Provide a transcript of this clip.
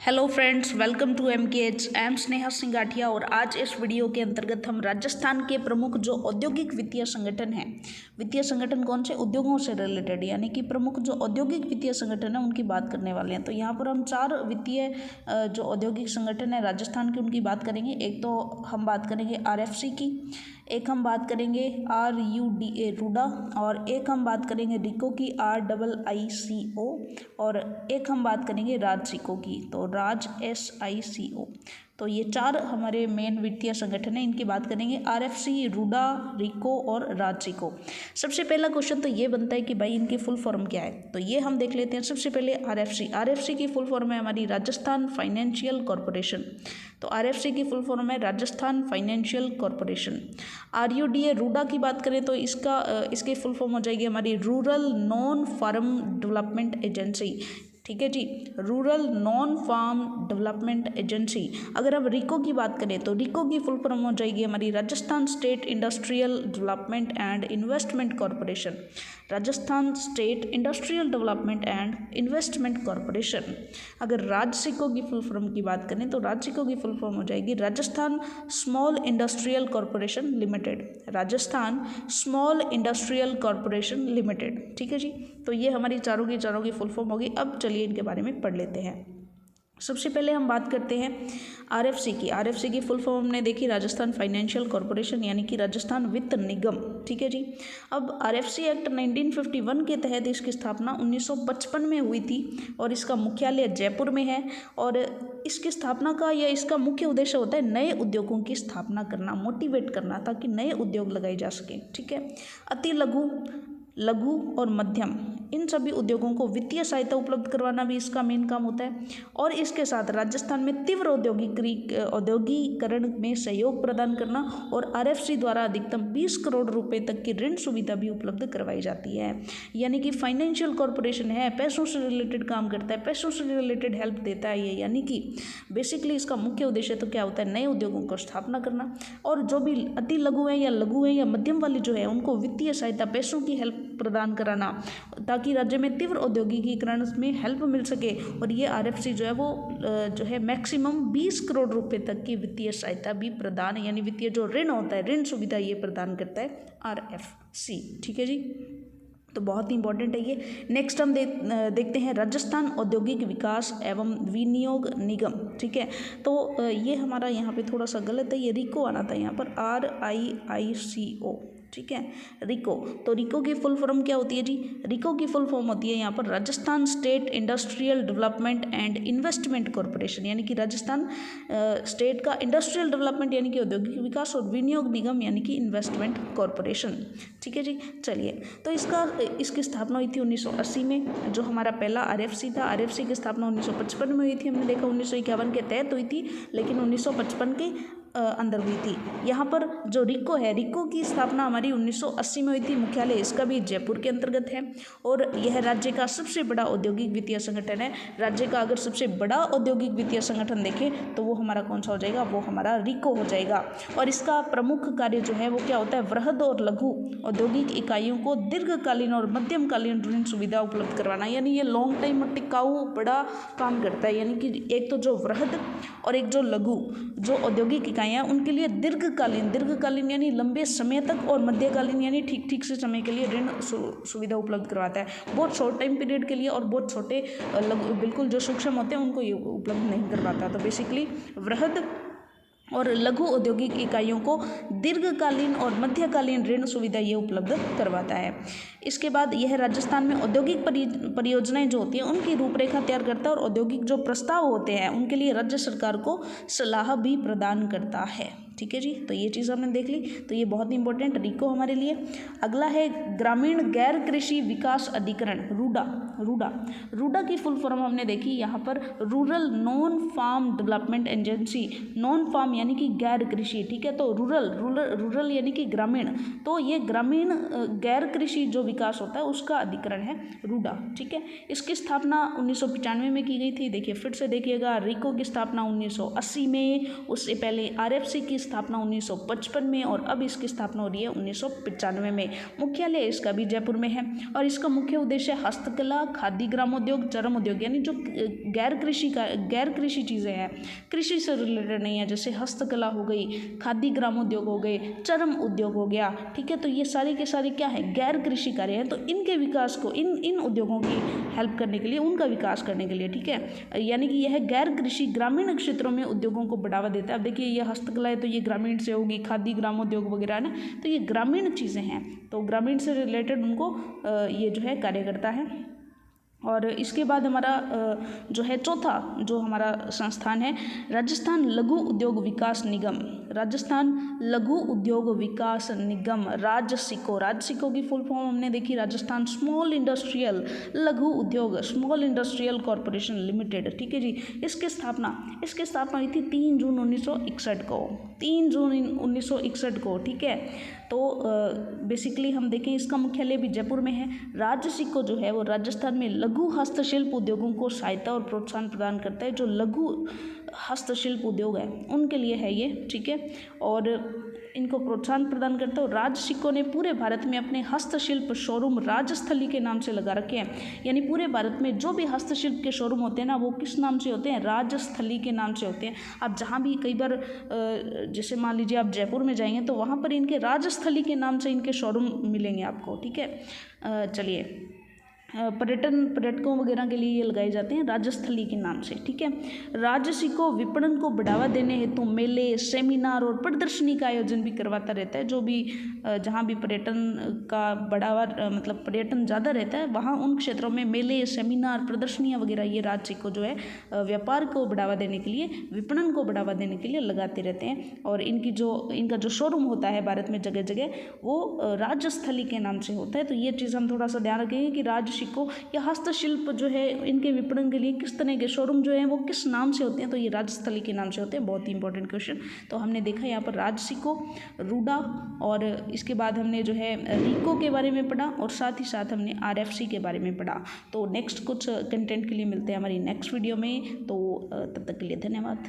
Hello friends, welcome to MKH। I am Sneha Singh Gathiya और आज इस वीडियो के अंतर्गत हम राजस्थान के प्रमुख जो औद्योगिक वित्तीय संगठन हैं, वित्तीय संगठन कौन से उद्योगों से रिलेटेड यानी कि प्रमुख जो औद्योगिक वित्तीय संगठन है उनकी बात करने वाले हैं। तो यहाँ पर हम चार वित्तीय जो औद्योगिक संगठन है राजस्थान के उनकी बात करेंगे। एक तो हम बात करेंगे RFC की, एक हम बात करेंगे RUDA रूडा, और एक हम बात करेंगे रिको की RIICO, और एक हम बात करेंगे राजसिको की, तो राज SICO। तो ये चार हमारे मेन वित्तीय संगठन हैं, इनकी बात करेंगे RFC, रूडा, रिको और राजसिको। सबसे पहला क्वेश्चन तो ये बनता है कि भाई इनकी फुल फॉर्म क्या है, तो ये हम देख लेते हैं। सबसे पहले RFC की फुल फॉर्म है हमारी राजस्थान फाइनेंशियल कॉरपोरेशन। तो RFC की फुल फॉर्म है Rajasthan financial corporation. RUDA RUDA की बात करें तो इसकी फुल फॉर्म हो जाएगी हमारी rural non farm development agency. ठीक है जी, rural non farm development agency. अगर अब रिको की बात करें तो रिको की फुल फॉर्म हो जाएगी हमारी Rajasthan state industrial development and investment corporation. Rajasthan state industrial development and investment corporation. अगर राजसिको की फुल फॉर्म की बात करें तो राजसिको की फुल फॉर्म हो जाएगी Rajasthan small industrial corporation limited. Rajasthan small industrial corporation limited. ठीक है जी, तो ये हमारी चारों की फुल फॉर्म होगी। अब चलिए इनके बारे में पढ़ लेते हैं। सबसे पहले हम बात करते हैं RFC की फुल फॉर्म हमने देखी राजस्थान फाइनेंशियल कॉरपोरेशन यानी कि राजस्थान वित्त निगम। ठीक है जी, अब RFC एक्ट 1951 के तहत इसकी स्थापना 1955 में हुई थी और इसका मुख्यालय जयपुर में है। और इसकी स्थापना का या इसका मुख्य उद्देश्य होता है नए उद्योगों की स्थापना करना, मोटिवेट करना, ताकि नए उद्योग लगाए जा सकें। ठीक है, अति लघु और मध्यम इन सभी उद्योगों को वित्तीय सहायता उपलब्ध करवाना भी इसका मेन काम होता है। और इसके साथ राजस्थान में तीव्र औद्योगिकरण में सहयोग प्रदान करना, और RFC द्वारा अधिकतम 20 करोड़ रुपए तक की ऋण सुविधा भी उपलब्ध करवाई जाती है। यानी कि फाइनेंशियल कॉरपोरेशन है, पैसों से रिलेटेड काम करता है, पैसों से रिलेटेड हेल्प देता है ये। यानी कि बेसिकली इसका मुख्य उद्देश्य तो क्या होता है, नए उद्योगों को स्थापना करना, और जो भी अति लघु है या मध्यम वाली जो है उनको वित्तीय सहायता, पैसों की हेल्प प्रदान कराना, ताकि राज्य में तीव्र औद्योगिकीकरण में हेल्प मिल सके। और ये RFC जो है वो जो है मैक्सिमम 20 करोड़ रुपए तक की वित्तीय सहायता भी प्रदान, यानी वित्तीय जो ऋण होता है, ऋण सुविधा ये प्रदान करता है RFC। ठीक है जी, तो बहुत ही इंपॉर्टेंट है ये। नेक्स्ट हम देखते हैं राजस्थान औद्योगिक विकास एवं विनियोग निगम। ठीक है, तो ये हमारा यहाँ पे थोड़ा सा गलत है, ये रिको आना था यहाँ पर, RIICO। ठीक है, रिको। तो रिको की फुल फॉर्म क्या होती है जी, रिको की फुल फॉर्म होती है यहाँ पर Rajasthan state industrial development and investment corporation. यानी कि राजस्थान स्टेट का इंडस्ट्रियल डेवलपमेंट यानी कि औद्योगिक विकास, और विनियोग निगम यानी कि इन्वेस्टमेंट कॉरपोरेशन। ठीक है जी, चलिए, तो इसकी स्थापना हुई थी 1980 में। जो हमारा पहला RFC था, RFC की स्थापना 1955 में हुई थी। हमने देखा 1951 के तहत हुई थी, लेकिन 1955 के अंदर हुई थी। यहाँ पर जो रिको है, रिको की स्थापना हमारी 1980 में हुई थी। मुख्यालय इसका भी जयपुर के अंतर्गत है, और यह राज्य का सबसे बड़ा औद्योगिक वित्तीय संगठन है। राज्य का अगर सबसे बड़ा औद्योगिक वित्तीय संगठन देखें तो वो हमारा कौन सा हो जाएगा, वो हमारा रिको हो जाएगा। और इसका प्रमुख कार्य जो है वो क्या होता है, वृहद और लघु औद्योगिक इकाइयों को दीर्घकालीन और मध्यमकालीन ऋण सुविधा उपलब्ध करवाना। यानी ये लॉन्ग टाइम टिकाऊ बड़ा काम करता है। यानी कि एक तो जो वृहद और एक जो लघु जो औद्योगिक इकाइयाँ, उनके लिए दीर्घकालीन यानी लंबे समय तक, और मध्यकालीन यानी ठीक से समय के लिए ऋण सुविधा उपलब्ध करवाता है। बहुत शॉर्ट टाइम पीरियड के लिए और बहुत छोटे बिल्कुल जो सूक्ष्म होते हैं उनको ये उपलब्ध नहीं करवाता। तो बेसिकली वृहद और लघु औद्योगिक इकाइयों को दीर्घकालीन और मध्यकालीन ऋण सुविधा ये उपलब्ध करवाता है। इसके बाद यह राजस्थान में औद्योगिक परियोजनाएं जो होती हैं उनकी रूपरेखा तैयार करता है, और औद्योगिक जो प्रस्ताव होते हैं उनके लिए राज्य सरकार को सलाह भी प्रदान करता है। ठीक है जी, तो ये चीज़ हमने देख ली, तो ये बहुत ही इंपॉर्टेंट रिको हमारे लिए। अगला है ग्रामीण गैर कृषि विकास अधिकरण, रूडा की फुल फॉर्म हमने देखी यहाँ पर, rural non farm development agency. Non farm यानी कि गैर कृषि। ठीक है, तो रूरल यानी कि ग्रामीण, तो ये ग्रामीण गैर कृषि जो विकास होता है उसका अधिकरण है रूडा। ठीक है, इसकी स्थापना 1995 में की गई थी। देखिए फिर से देखिएगा, रिको की स्थापना 1980 में, उससे पहले RFC की स्थापना 1955 में और अब इसकी स्थापना हो रही है 1995 में। मुख्यालय इसका भी जयपुर में है और इसका मुख्य उद्देश्य हस्तकला, खादी ग्रामोद्योग, चर्म उद्योग, यानी जो गैर कृषि चीज़ें हैं, कृषि से रिलेटेड नहीं है, जैसे हस्तकला हो गई, खादी ग्रामोद्योग हो गए, चर्म उद्योग हो गया, ठीक है। तो ये सारे के सारे क्या है, गैर कृषि कार्य हैं। तो इनके विकास को, इन उद्योगों की हेल्प करने के लिए, उनका विकास करने के लिए, ठीक है, यानी कि यह गैर कृषि ग्रामीण क्षेत्रों में उद्योगों को बढ़ावा देता है। अब देखिए ये हस्तकला है तो ये ग्रामीण से होगी, खादी ग्रामोद्योग वगैरह है ना, तो ये ग्रामीण चीज़ें हैं, तो ग्रामीण से रिलेटेड उनको ये जो है कार्य करता है। और इसके बाद हमारा जो है चौथा जो हमारा संस्थान है, राजस्थान लघु उद्योग विकास निगम। राजस्थान लघु उद्योग विकास निगम, राजसिको की फुल फॉर्म हमने देखी, राजस्थान स्मॉल इंडस्ट्रियल लघु उद्योग, स्मॉल इंडस्ट्रियल कॉरपोरेशन लिमिटेड, ठीक है जी। इसकी स्थापना हुई थी 3 जून 1961 को, 3 जून 1961 को, ठीक है। तो बेसिकली हम देखें इसका मुख्यालय भी जयपुर में है। राजसिको जो है वो राजस्थान में लघु हस्तशिल्प उद्योगों को सहायता और प्रोत्साहन प्रदान करता है। जो लघु हस्तशिल्प उद्योग है उनके लिए है ये, ठीक है, और इनको प्रोत्साहन प्रदान करता है। और राजसिको ने पूरे भारत में अपने हस्तशिल्प शोरूम राजस्थली के नाम से लगा रखे हैं, यानी पूरे भारत में जो भी हस्तशिल्प के शोरूम होते हैं ना, वो किस नाम से होते हैं, राजस्थली के नाम से होते हैं। आप जहाँ भी कई बार जैसे मान लीजिए आप जयपुर में जाएंगे तो वहाँ पर इनके राजस्थली के नाम से इनके शोरूम मिलेंगे आपको, ठीक है। चलिए, पर्यटकों वगैरह के लिए ये लगाए जाते हैं राजस्थली के नाम से, ठीक है। राजसिको विपणन को बढ़ावा देने हेतु मेले, सेमिनार और प्रदर्शनी का आयोजन भी करवाता रहता है। जो भी जहाँ भी पर्यटन का बढ़ावा, मतलब पर्यटन ज़्यादा रहता है, वहाँ उन क्षेत्रों में मेले, सेमिनार, प्रदर्शनियाँ वगैरह ये राजसिको जो है व्यापार को बढ़ावा देने के लिए, विपणन को बढ़ावा देने के लिए लगाते रहते हैं। और इनका जो शोरूम होता है भारत में जगह जगह, वो राजस्थली के नाम से होता है। तो ये चीज़ हम थोड़ा सा ध्यान रखेंगे कि राजसिको या हस्तशिल्प जो है इनके विपणन के लिए किस तरह के शोरूम जो है वो किस नाम से होते हैं, तो ये राजस्थली के नाम से होते हैं। बहुत ही इंपॉर्टेंट क्वेश्चन। तो हमने देखा यहाँ पर राजसिको, रूडा, और इसके बाद हमने जो है रिको के बारे में पढ़ा और साथ ही साथ हमने RFC के बारे में पढ़ा। तो नेक्स्ट कुछ कंटेंट के लिए मिलते हैं हमारी नेक्स्ट वीडियो में। तो तब तक के लिए धन्यवाद।